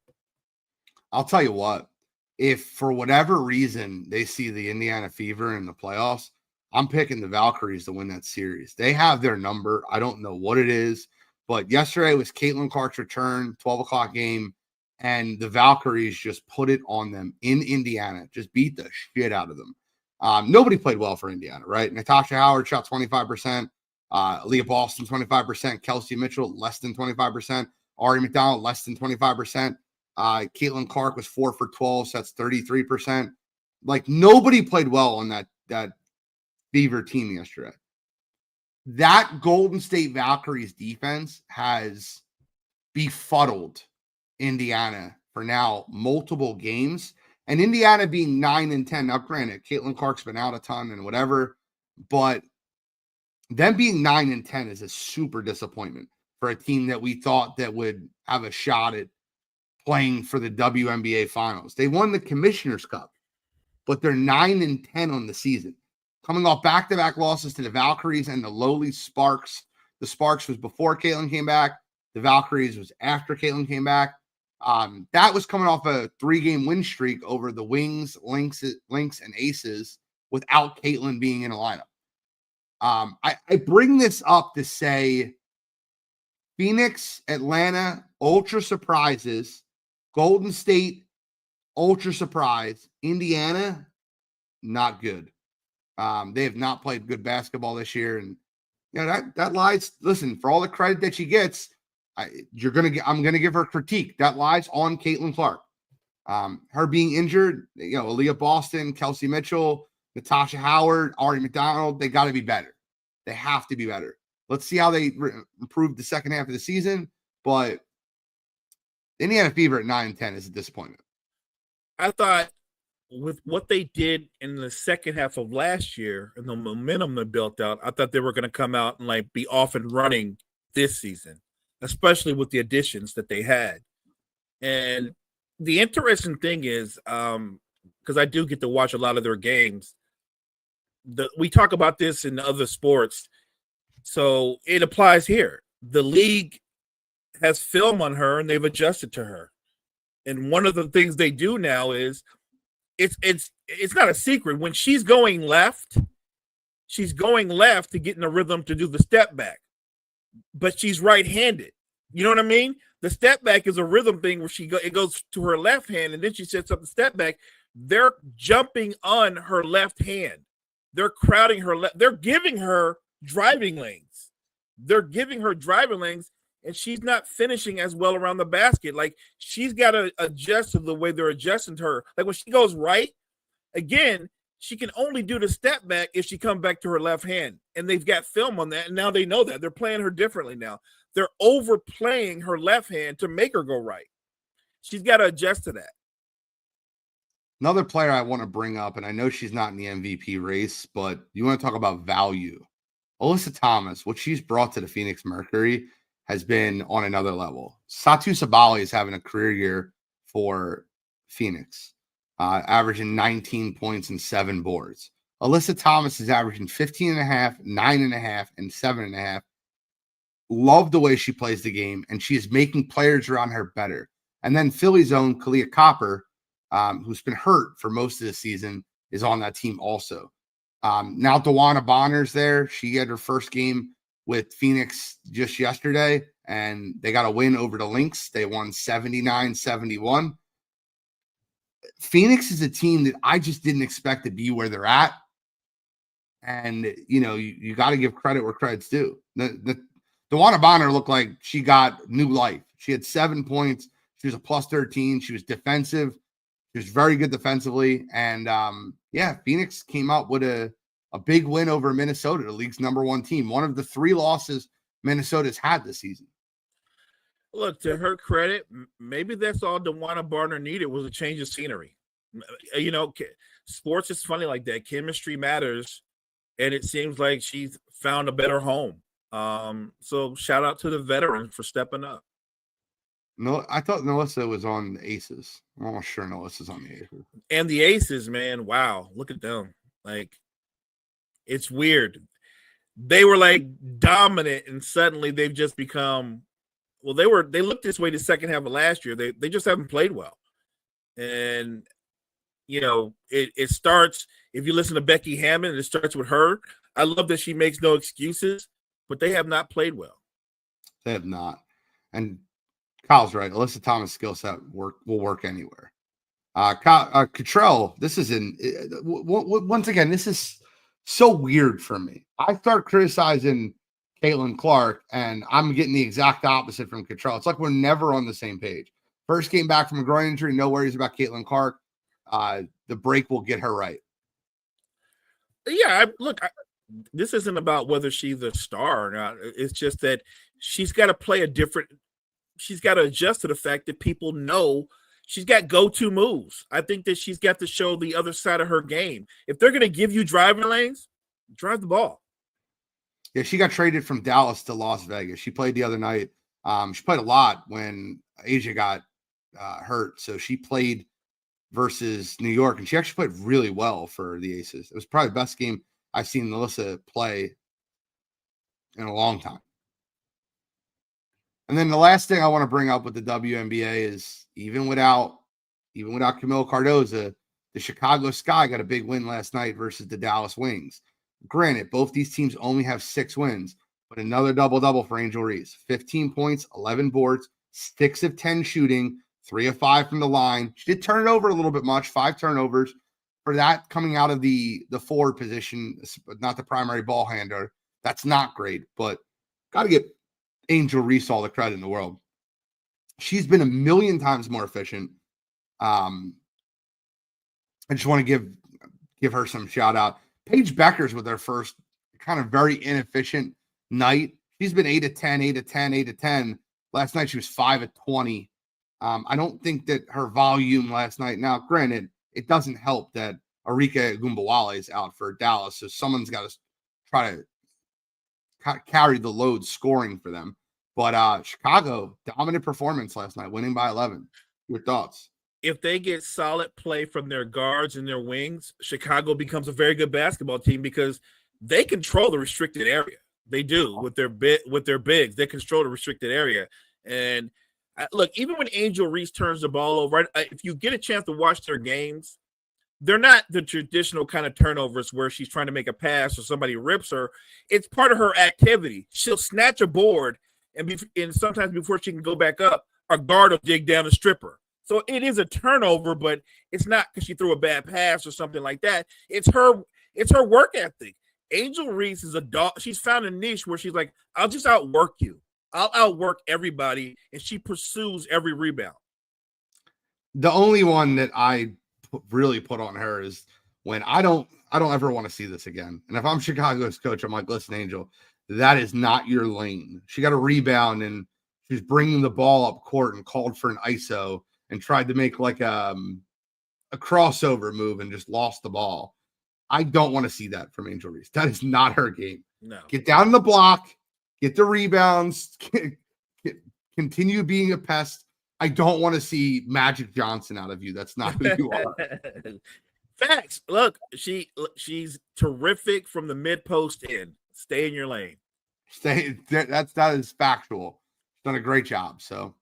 I'll tell you what, if for whatever reason they see the Indiana Fever in the playoffs, I'm picking the Valkyries to win that series. They have their number. I don't know what it is, but yesterday was Caitlin Clark's return, 12 o'clock game, and the Valkyries just put it on them in Indiana, just beat the shit out of them. Nobody played well for Indiana, right? Natasha Howard shot 25%, Leah Boston 25%, Kelsey Mitchell less than 25%, Ari McDonald less than 25%. Caitlin Clark was 4 for 12, so that's 33%. Like, nobody played well on that Fever team yesterday. That Golden State Valkyries defense has befuddled Indiana for now multiple games, and Indiana being 9-10. Now, granted, Caitlin Clark's been out a ton and whatever, but them being 9-10 is a super disappointment for a team that we thought that would have a shot at playing for the WNBA finals. They won the Commissioner's Cup, but they're 9-10 on the season, coming off back-to-back losses to the Valkyries and the lowly Sparks. The Sparks was before Caitlin came back. The Valkyries was after Caitlin came back. That was coming off a 3-game win streak over the Wings, Lynx, and Aces without Caitlin being in a lineup. I bring this up to say Phoenix, Atlanta, ultra surprises. Golden State, ultra surprise. Indiana, not good. They have not played good basketball this year, and that lies. Listen, for all the credit that she gets, I'm gonna give her critique. That lies on Caitlin Clark. Her being injured, Aaliyah Boston, Kelsey Mitchell, Natasha Howard, Ari McDonald, they got to be better. They have to be better. Let's see how they improve the second half of the season. But Indiana Fever at 9-10 is a disappointment. I thought with what they did in the second half of last year and the momentum they built out, I thought they were going to come out and be off and running this season, especially with the additions that they had. And the interesting thing is, because I do get to watch a lot of their games, we talk about this in other sports, so it applies here. The league has film on her, and they've adjusted to her. And one of the things they do now is it's not a secret. When she's going left to get in a rhythm to do the step back, but she's right-handed. You know what I mean? The step back is a rhythm thing where it goes to her left hand, and then she sets up the step back. They're jumping on her left hand. They're crowding her left. They're giving her driving lanes. And she's not finishing as well around the basket. Like, she's got to adjust to the way they're adjusting to her. Like, when she goes right, again, she can only do the step back if she comes back to her left hand. And they've got film on that, and now they know that. They're playing her differently now. They're overplaying her left hand to make her go right. She's got to adjust to that. Another player I want to bring up, and I know she's not in the MVP race, but you want to talk about value. Alyssa Thomas, what she's brought to the Phoenix Mercury has been on another level. Satu Sabali is having a career year for Phoenix, averaging 19 points and 7 boards. Alyssa Thomas is averaging 15.5, 9.5, and 7.5. Love the way she plays the game, and she is making players around her better. And then Philly's own Kalia Copper, who's been hurt for most of the season, is on that team also. Now DeWanna Bonner's there. She had her first game with Phoenix just yesterday, and they got a win over the Lynx. They won 79-71. Phoenix is a team that I just didn't expect to be where they're at. And, you got to give credit where credit's due. The DeWanna Bonner looked like she got new life. She had 7 points. She was a plus 13. She was defensive. She was very good defensively. And, Phoenix came out with a big win over Minnesota, the league's #1 team. One of the 3 losses Minnesota's had this season. Look, to her credit, maybe that's all DeWanna Bonner needed was a change of scenery. Sports is funny like that. Chemistry matters, and it seems like she's found a better home. So shout out to the veteran for stepping up. No, I thought Melissa was on the Aces. I'm almost sure Melissa's on the Aces. And the Aces, man, wow, look at them. Like, it's weird. They were like dominant, and suddenly they've just become. Well, they looked this way the second half of last year. They just haven't played well. And, it starts, if you listen to Becky Hammond, it starts with her. I love that she makes no excuses, but they have not played well. They have not. And Kyle's right. Alyssa Thomas' skill set will work anywhere. Cottrell, this is once again, this is so weird for me. I start criticizing Caitlin Clark, and I'm getting the exact opposite from Cottrell. It's like we're never on the same page. First came back from a groin injury, no worries about Caitlin Clark. The break will get her right. Yeah, this isn't about whether she's a star or not. It's just that she's got to play she's got to adjust to the fact that people know she's got go-to moves. I think that she's got to show the other side of her game. If they're going to give you driving lanes, drive the ball. Yeah, she got traded from Dallas to Las Vegas. She played the other night. She played a lot when Asia got hurt. So she played versus New York, and she actually played really well for the Aces. It was probably the best game I've seen Melissa play in a long time. And then the last thing I want to bring up with the WNBA is even without Camille Cardoza, the Chicago Sky got a big win last night versus the Dallas Wings. Granted, both these teams only have 6 wins, but another double-double for Angel Reese. 15 points, 11 boards, 6 of 10 shooting, 3 of 5 from the line. She did turn it over a little bit much, 5 turnovers. For that coming out of the forward position, not the primary ball handler, that's not great, but got to give Angel Reese all the credit in the world. She's been a million times more efficient. I just want to give her some shout out. Paige Beckers with her first kind of very inefficient night. She's been 8 of 10, 8 of 10, 8 of 10. Last night she was 5 of 20. I don't think that her volume last night. Now, granted, it doesn't help that Arika Gumbawale is out for Dallas, so someone's got to try to carry the load scoring for them. But Chicago, dominant performance last night, winning by 11. Your thoughts? If they get solid play from their guards and their wings, Chicago becomes a very good basketball team because they control the restricted area. They do with their bigs. They control the restricted area. And look, even when Angel Reese turns the ball over, if you get a chance to watch their games, they're not the traditional kind of turnovers where she's trying to make a pass or somebody rips her. It's part of her activity. She'll snatch a board, and sometimes before she can go back up, a guard will dig down and strip her. So it is a turnover, but it's not because she threw a bad pass or something like that. It's her work ethic. Angel Reese is a dog. She's found a niche where she's like, I'll just outwork you. I'll outwork everybody, and she pursues every rebound. The only one that I really put on her is when I don't ever want to see this again. And if I'm Chicago's coach, I'm like, listen, Angel, that is not your lane. She got a rebound, and she's bringing the ball up court and called for an ISO and tried to make like a crossover move and just lost the ball. I don't want to see that from Angel Reese. That is not her game. No. Get down the block, get the rebounds, continue being a pest. I don't want to see Magic Johnson out of you. That's not who you are. Facts. Look, she's terrific from the mid post in. Stay in your lane. That is factual. She's done a great job. So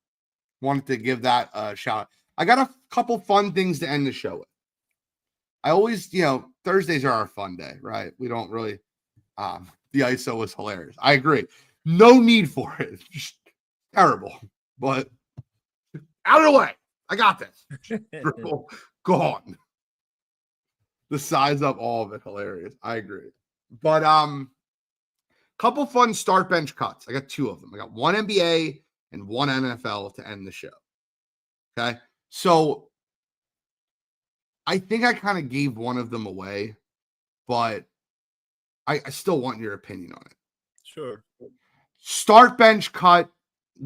wanted to give that a shout. I got a couple fun things to end the show with. I always, Thursdays are our fun day, right? We don't really, the ISO was hilarious. I agree. No need for it. Just terrible, but out of the way. I got this. Gone. The size up all of it, hilarious. I agree. But couple fun start bench cuts. I got 2 of them. I got one NBA and one NFL to end the show. Okay. So I think I kind of gave one of them away, but I still want your opinion on it. Sure. Start bench cut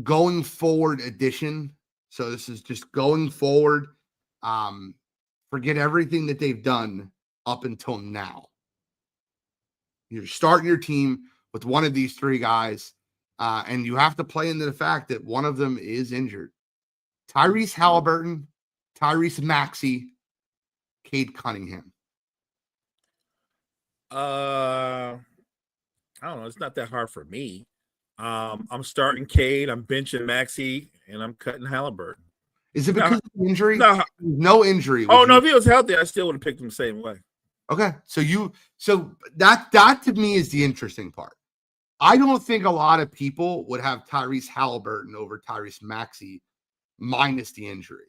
going forward edition. So this is just going forward. Forget everything that they've done up until now. You're starting your team with one of these 3 guys, and you have to play into the fact that one of them is injured. Tyrese Halliburton, Tyrese Maxey, Cade Cunningham. I don't know. It's not that hard for me. I'm starting Cade, I'm benching Maxey, and I'm cutting Halliburton. Is it because of injury? No. No injury. Oh, no, if he was healthy, I still would have picked him the same way. Okay. So that to me is the interesting part. I don't think a lot of people would have Tyrese Halliburton over Tyrese Maxey minus the injury.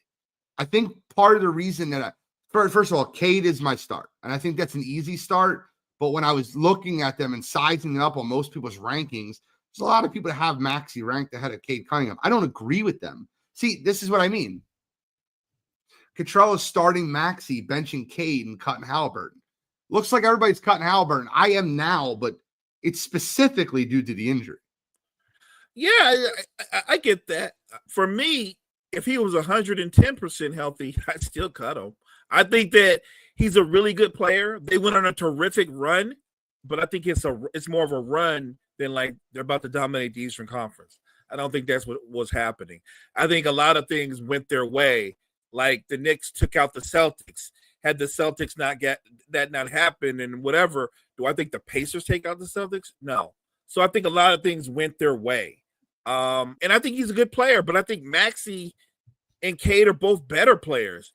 I think part of the reason that first of all, Cade is my start. And I think that's an easy start. But when I was looking at them and sizing it up on most people's rankings, there's a lot of people that have Maxey ranked ahead of Cade Cunningham. I don't agree with them. See, this is what I mean. Cottrell is starting Maxey, benching Cade, and cutting Halliburton. Looks like everybody's cutting Halliburton. I am now, but it's specifically due to the injury. Yeah, I get that. For me, if he was 110% healthy, I'd still cut him. I think that he's a really good player. They went on a terrific run, but I think it's more of a run than like they're about to dominate the Eastern Conference. I don't think that's what was happening. I think a lot of things went their way. Like the Knicks took out the Celtics. Had the Celtics not happen and whatever, do I think the Pacers take out the Celtics? No. So I think a lot of things went their way. And I think he's a good player, but I think Maxey and Cade are both better players.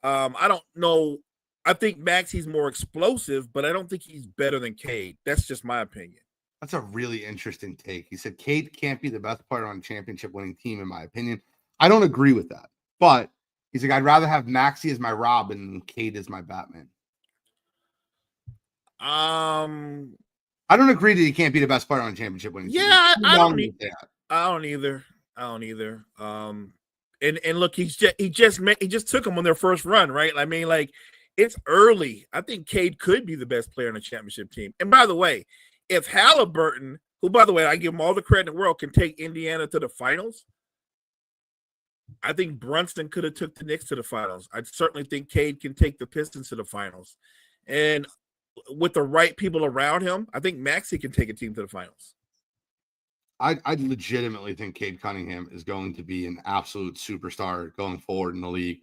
I don't know. I think Maxey's more explosive, but I don't think he's better than Cade. That's just my opinion. That's a really interesting take. He said Cade can't be the best player on a championship-winning team, in my opinion. I don't agree with that. But he's like, I'd rather have Maxey as my Robin than Cade as my Batman. I don't agree that he can't be the best player on a championship-winning team. Yeah, I don't either. And look, he just took them on their first run, right? I mean, like, it's early. I think Cade could be the best player on a championship team. And by the way, if Halliburton, who, by the way, I give him all the credit in the world, can take Indiana to the finals, I think Brunson could have took the Knicks to the finals. I certainly think Cade can take the Pistons to the finals. And with the right people around him, I think Maxey can take a team to the finals. I legitimately think Cade Cunningham is going to be an absolute superstar going forward in the league.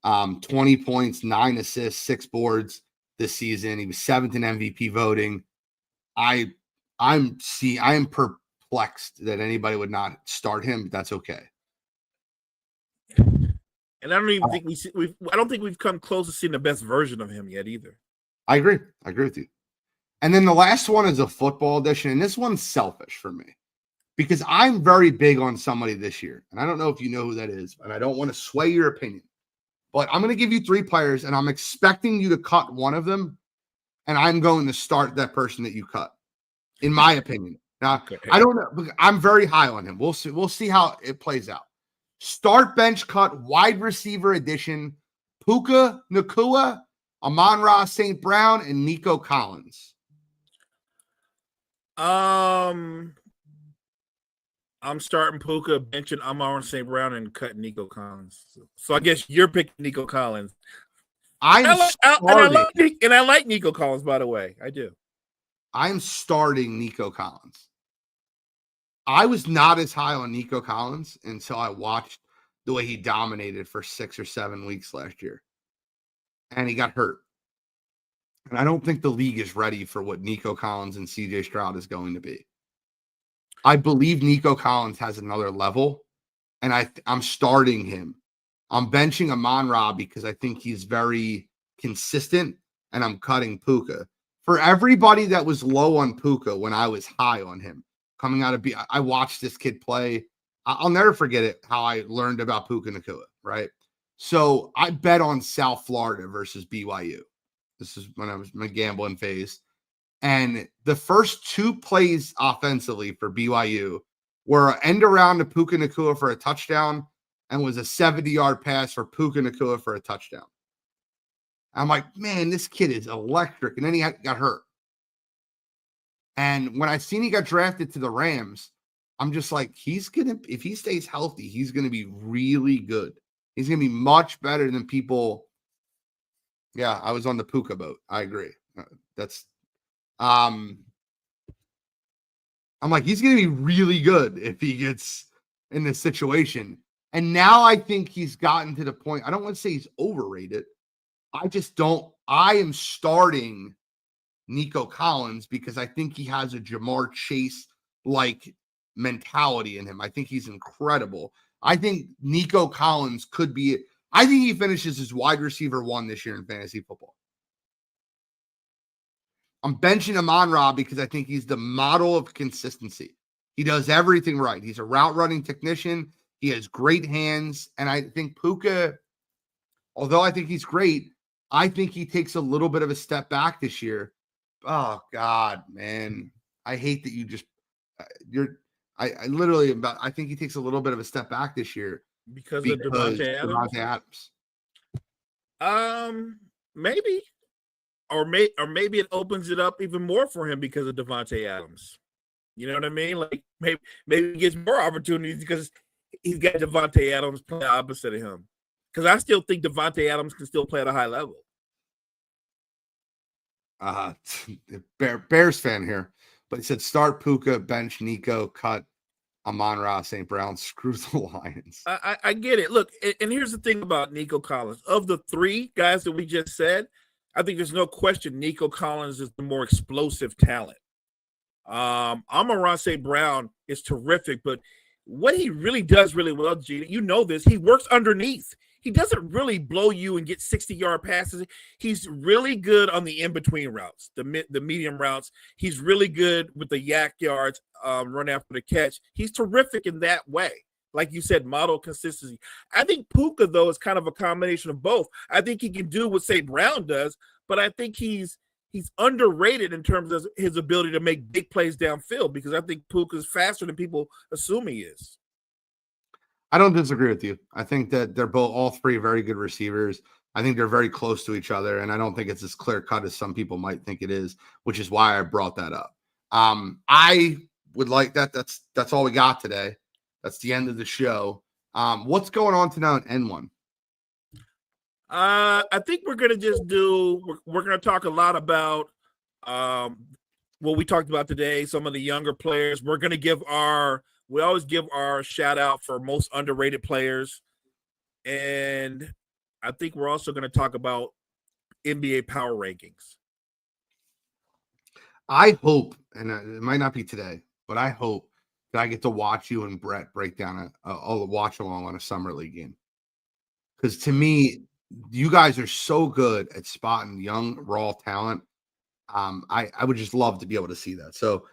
20 points, 9 assists, 6 boards this season. He was 7th in MVP voting. I am perplexed that anybody would not start him, but that's okay. And I don't even think I don't think we've come close to seeing the best version of him yet either. I agree with you. And then the last one is a football edition, and this one's selfish for me because I'm very big on somebody this year, and I don't know if you know who that is, and I don't want to sway your opinion, but I'm going to give you 3 players, and I'm expecting you to cut one of them, and I'm going to start that person that you cut, in my opinion. Now, okay. I don't know. I'm very high on him. We'll see how it plays out. Start bench cut, wide receiver edition, Puka Nacua, Amon-Ra St. Brown, and Nico Collins. I'm starting Puka, benching Amon-Ra St. Brown, and cutting Nico Collins. So I guess you're picking Nico Collins. I like Nico Collins, by the way. I do. I'm starting Nico Collins. I was not as high on Nico Collins until I watched the way he dominated for 6 or 7 weeks last year. And he got hurt. And I don't think the league is ready for what Nico Collins and CJ Stroud is going to be. I believe Nico Collins has another level, and I'm starting him. I'm benching Amon-Ra because I think he's very consistent, and I'm cutting Puka. For everybody that was low on Puka when I was high on him, coming out of I watched this kid play. I'll never forget it, how I learned about Puka Nacua, right? So I bet on South Florida versus BYU. This is when I was in my gambling phase. And the first 2 plays offensively for BYU were an end around to Puka Nacua for a touchdown and was a 70-yard pass for Puka Nacua for a touchdown. I'm like, man, this kid is electric. And then he got hurt. And when I seen he got drafted to the Rams, I'm just like, if he stays healthy, he's going to be really good. He's going to be much better than people. Yeah, I was on the Puka boat. I agree. I'm like, he's going to be really good if he gets in this situation. And now I think he's gotten to the point. I don't want to say he's overrated. I am starting Nico Collins because I think he has a Jamar Chase-like mentality in him. I think he's incredible. I think Nico Collins I think he finishes as wide receiver 1 this year in fantasy football. I'm benching Amon-Ra because I think he's the model of consistency. He does everything right. He's a route running technician. He has great hands. And I think Puka, although I think he's great, I think he takes a little bit of a step back this year. Oh, God, man. I hate that you just I think he takes a little bit of a step back this year. Because of Devontae Adams? Maybe. Or maybe it opens it up even more for him because of Devontae Adams. You know what I mean? Like maybe he gets more opportunities because he's got Devontae Adams playing opposite of him. Because I still think Devontae Adams can still play at a high level. Bears fan here, but he said start Puka, bench Nico, cut Amon-Ra, St. Brown, screw the Lions. I get it. Look, and here's the thing about Nico Collins. Of the 3 guys that we just said, I think there's no question Nico Collins is the more explosive talent. Amon-Ra St. Brown is terrific, but what he really does really well, Gina, you know this, he works underneath. He doesn't really blow you and get 60-yard passes. He's really good on the in-between routes, the medium routes. He's really good with the yak yards, run after the catch. He's terrific in that way. Like you said, model consistency. I think Puka, though, is kind of a combination of both. I think he can do what St. Brown does, but I think he's underrated in terms of his ability to make big plays downfield because I think Puka is faster than people assume he is. I don't disagree with you. I think that they're all 3 very good receivers. I think they're very close to each other, and I don't think it's as clear cut as some people might think it is, which is why I brought that up. I would like that. That's all we got today. That's the end of the show. What's going on tonight on N1? I think we're going to just we're going to talk a lot about what we talked about today, some of the younger players. We're going to we always give our shout out for most underrated players. And I think we're also going to talk about NBA power rankings. I hope, and it might not be today, but I hope that I get to watch you and Brett break down a watch along on a summer league game. Because to me, you guys are so good at spotting young, raw talent. I would just love to be able to see that. So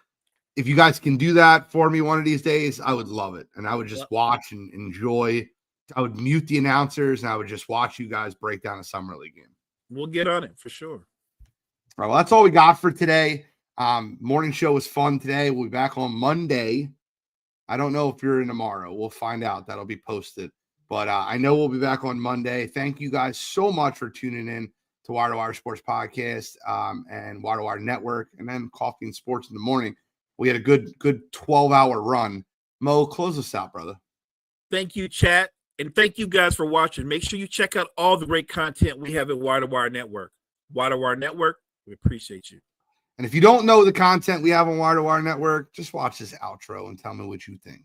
if you guys can do that for me one of these days, I would love it. And I would just watch and enjoy. I would mute the announcers and I would just watch you guys break down a summer league game. We'll get on it for sure. All right, well, that's all we got for today. Morning show was fun today. We'll be back on Monday. I don't know if you're in tomorrow. We'll find out. That'll be posted. But I know we'll be back on Monday. Thank you guys so much for tuning in to Wire to Wire Sports Podcast and Wire to Wire Network, and then Coffee and Sports in the morning. We had a good 12-hour run. Mo, close us out, brother. Thank you, chat. And thank you guys for watching. Make sure you check out all the great content we have at Wire to Wire Network. Wire to Wire Network, we appreciate you. And if you don't know the content we have on Wire to Wire Network, just watch this outro and tell me what you think.